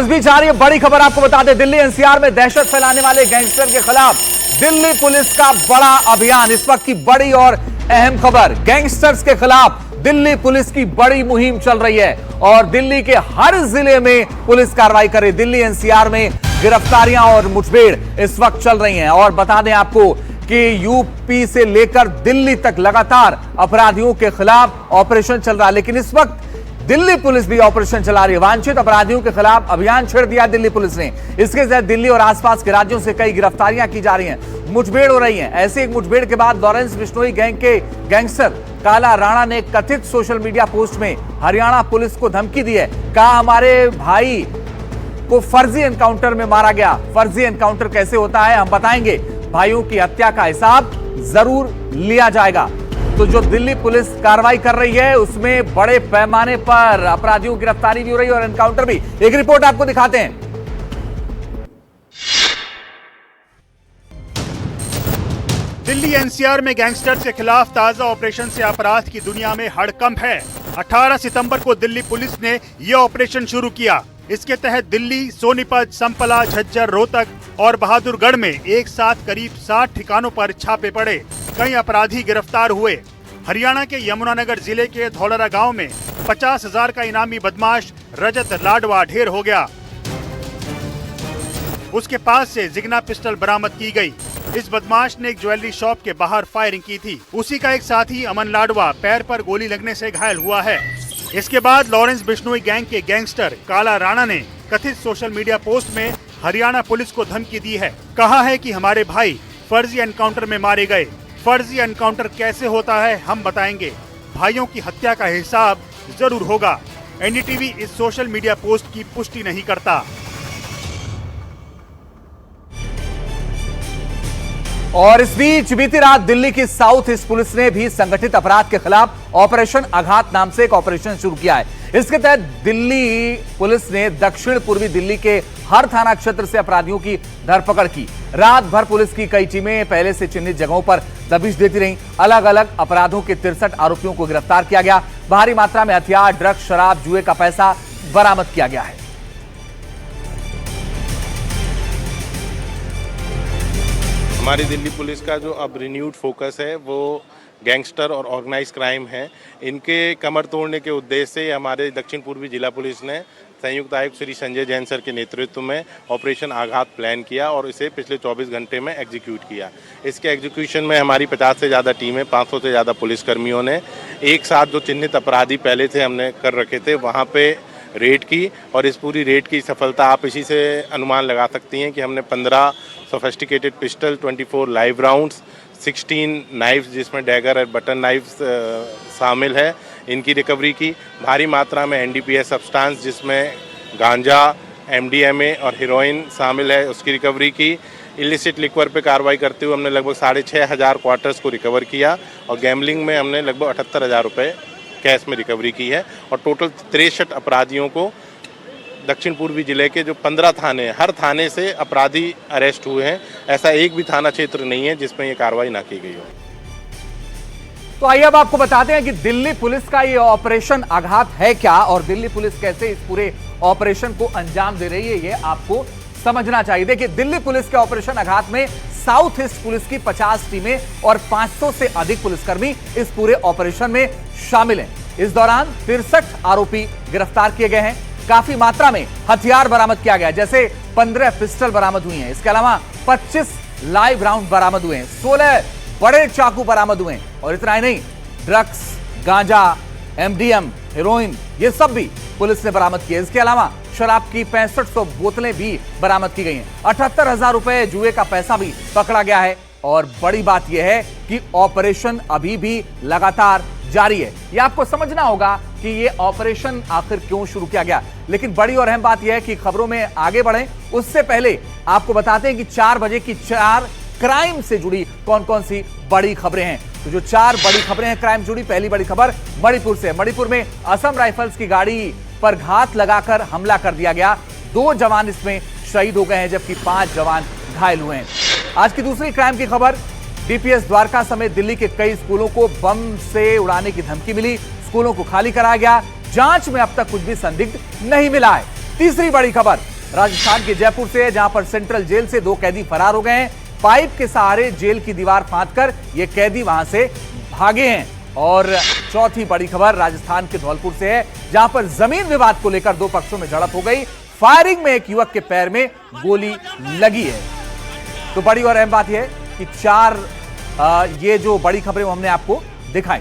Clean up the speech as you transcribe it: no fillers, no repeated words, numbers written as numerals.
इस बीच आ रही है बड़ी खबर, आपको बता दें दिल्ली एनसीआर में दहशत फैलाने वाले गैंगस्टर के खिलाफ दिल्ली पुलिस का बड़ा अभियान। इस वक्त की बड़ी और अहम खबर, गैंगस्टर्स के खिलाफ दिल्ली पुलिस की बड़ी मुहिम चल रही है और दिल्ली के हर जिले में पुलिस कार्रवाई कर रही है। दिल्ली एनसीआर में गिरफ्तारियां और मुठभेड़ इस वक्त चल रही हैं और बता दें आपको कि यूपी से लेकर दिल्ली तक लगातार अपराधियों के खिलाफ ऑपरेशन चल रहा है। लेकिन इस वक्त दिल्ली पुलिस भी ऑपरेशन चला रही है। वांछित अपराधियों के खिलाफ अभियान छेड़ दिया दिल्ली पुलिस ने। इसके तहत दिल्ली और आसपास के राज्यों से कई गिरफ्तारियां की जा रही हैं, मुठभेड़ हो रही हैं। ऐसे एक मुठभेड़ के बाद लॉरेंस बिश्नोई गैंग के गैंगस्टर काला राणा ने कथित सोशल मीडिया पोस्ट में हरियाणा पुलिस को धमकी दी है। कहा हमारे भाई को फर्जी एनकाउंटर में मारा गया। फर्जी एनकाउंटर कैसे होता है हम बताएंगे। भाइयों की हत्या का हिसाब जरूर लिया जाएगा। तो जो दिल्ली पुलिस कार्रवाई कर रही है उसमें बड़े पैमाने पर अपराधियों की गिरफ्तारी भी हो रही है और एनकाउंटर भी। एक रिपोर्ट आपको दिखाते हैं। दिल्ली एनसीआर में गैंगस्टर्स के खिलाफ ताजा ऑपरेशन से अपराध की दुनिया में हड़कंप है। 18 सितंबर को दिल्ली पुलिस ने यह ऑपरेशन शुरू किया। इसके तहत दिल्ली, सोनीपत, संपला, झज्जर, रोहतक और बहादुरगढ़ में एक साथ करीब 60 ठिकानों पर छापे पड़े। कई अपराधी गिरफ्तार हुए। हरियाणा के यमुनानगर जिले के धौलरा गांव में 50,000 का इनामी बदमाश रजत लाडवा ढेर हो गया। उसके पास से जिग्ना पिस्टल बरामद की गई। इस बदमाश ने एक ज्वेलरी शॉप के बाहर फायरिंग की थी। उसी का एक साथी अमन लाडवा पैर पर गोली लगने से घायल हुआ है। इसके बाद लॉरेंस बिश्नोई गैंग के गैंगस्टर काला राणा ने कथित सोशल मीडिया पोस्ट में हरियाणा पुलिस को धमकी दी है। कहा है कि हमारे भाई फर्जी एनकाउंटर में मारे गए। फर्जी एनकाउंटर कैसे होता है हम बताएंगे। भाइयों की हत्या का हिसाब जरूर होगा। एनडीटीवी इस सोशल मीडिया पोस्ट की पुष्टि नहीं करता। और इस बीच बीती रात दिल्ली की साउथ ईस्ट पुलिस ने भी संगठित अपराध के खिलाफ ऑपरेशन आघात नाम से एक ऑपरेशन शुरू किया है। इसके तहत दिल्ली पुलिस ने दक्षिण पूर्वी दिल्ली के हर थाना क्षेत्र से अपराधियों की धरपकड़ की। रात भर पुलिस की कई टीमें पहले से चिन्हित जगहों पर दबिश देती रहीं। अलग अलग अपराधों के 63 आरोपियों को गिरफ्तार किया गया। भारी मात्रा में हथियार, ड्रग्स, शराब, जुए का पैसा बरामद किया गया है। हमारी दिल्ली पुलिस का जो अब रिन्यूड फोकस है वो गैंगस्टर और ऑर्गेनाइज क्राइम है। इनके कमर तोड़ने के उद्देश्य से हमारे दक्षिण पूर्वी जिला पुलिस ने संयुक्त आयुक्त श्री संजय जैन सर के नेतृत्व में ऑपरेशन आघात प्लान किया और इसे पिछले 24 घंटे में एग्जीक्यूट किया। इसके एग्जीक्यूशन में हमारी 50 से ज़्यादा टीमें, 500 से ज़्यादा पुलिसकर्मियों ने एक साथ जो चिन्हित अपराधी पहले से हमने कर रखे थे वहाँ पे रेड की और इस पूरी रेड की सफलता आप इसी से अनुमान लगा सकती हैं कि हमने 15 sophisticated pistol, 24 live rounds, 16 knifes जिसमें डैगर और बटन नाइफ्स शामिल है, इनकी रिकवरी की। भारी मात्रा में एनडीपीएस सब्सटेंस जिसमें गांजा, एमडीएमए और हेरोइन शामिल है उसकी रिकवरी की। इलिसिट लिक्वर पे कार्रवाई करते हुए हमने लगभग 6,500 क्वार्टर्स को रिकवर किया और गैम्बलिंग में हमने लगभग 78,000 रुपये कैश में रिकवरी की है और टोटल 63 अपराधियों को दक्षिण पूर्वी जिले के जो 15 थाने हैं, हर थाने से अपराधी अरेस्ट हुए हैं। ऐसा एक भी थाना क्षेत्र नहीं है जिसमें ये कार्रवाई ना की गई हो। तो आइए अब आपको बताते हैं कि दिल्ली पुलिस का ये ऑपरेशन आघात है क्या और दिल्ली पुलिस कैसे इस पूरे ऑपरेशन को अंजाम दे रही है, ये आपको समझना चाहिए। देखिए, दिल्ली पुलिस के ऑपरेशन आघात में साउथ ईस्ट पुलिस की 50 टीमें और 500 से अधिक पुलिसकर्मी इस पूरे ऑपरेशन में शामिल हैं। इस दौरान 63 आरोपी गिरफ्तार किए गए हैं। काफी मात्रा में हथियार बरामद किया गया, जैसे 15 पिस्टल बरामद हुई हैं। इसके अलावा 25 लाइव राउंड बरामद हुए हैं, 16 बड़े चाकू बरामद हुए हैं और इतना ही नहीं, ड्रग्स, गांजा, एमडीएम, हेरोइन ये सब भी पुलिस ने बरामद किए। इसके अलावा शराब की 6500 बोतलें भी बरामद की गई हैं। 78,000 रुपए जुए का पैसा भी पकड़ा गया है और बड़ी बात यह है कि ऑपरेशन अभी भी लगातार जारी है। यह आपको समझना होगा कि यह ऑपरेशन आखिर क्यों शुरू किया गया। लेकिन बड़ी और अहम बात यह है कि खबरों में आगे बढ़ें उससे पहले आपको बताते हैं कि 4 बजे की 4 क्राइम से जुड़ी कौन कौन सी बड़ी खबरें हैं। तो जो 4 बड़ी खबरें हैं क्राइम जुड़ी, पहली बड़ी खबर मणिपुर से। मणिपुर में असम राइफल्स की गाड़ी पर घात लगाकर हमला कर दिया गया। 2 जवान इसमें शहीद हो गए हैं जबकि 5 जवान घायल हुए हैं। आज की दूसरी क्राइम की खबर, डीपीएस द्वारका समेत दिल्ली के कई स्कूलों को बम से उड़ाने की धमकी मिली। स्कूलों को खाली कराया गया। जांच में अब तक कुछ भी संदिग्ध नहीं मिला है। तीसरी बड़ी खबर राजस्थान के जयपुर से है, जहां पर सेंट्रल जेल से 2 कैदी फरार हो गए हैं। पाइप के सहारे जेल की दीवार फांदकर ये कैदी वहां से भागे हैं। और चौथी बड़ी खबर राजस्थान के धौलपुर से है, जहां पर जमीन विवाद को लेकर 2 पक्षों में झड़प हो गई। फायरिंग में एक युवक के पैर में गोली लगी है। तो बड़ी और अहम बात यह है कि 4 ये जो बड़ी खबरें हमने आपको दिखाई।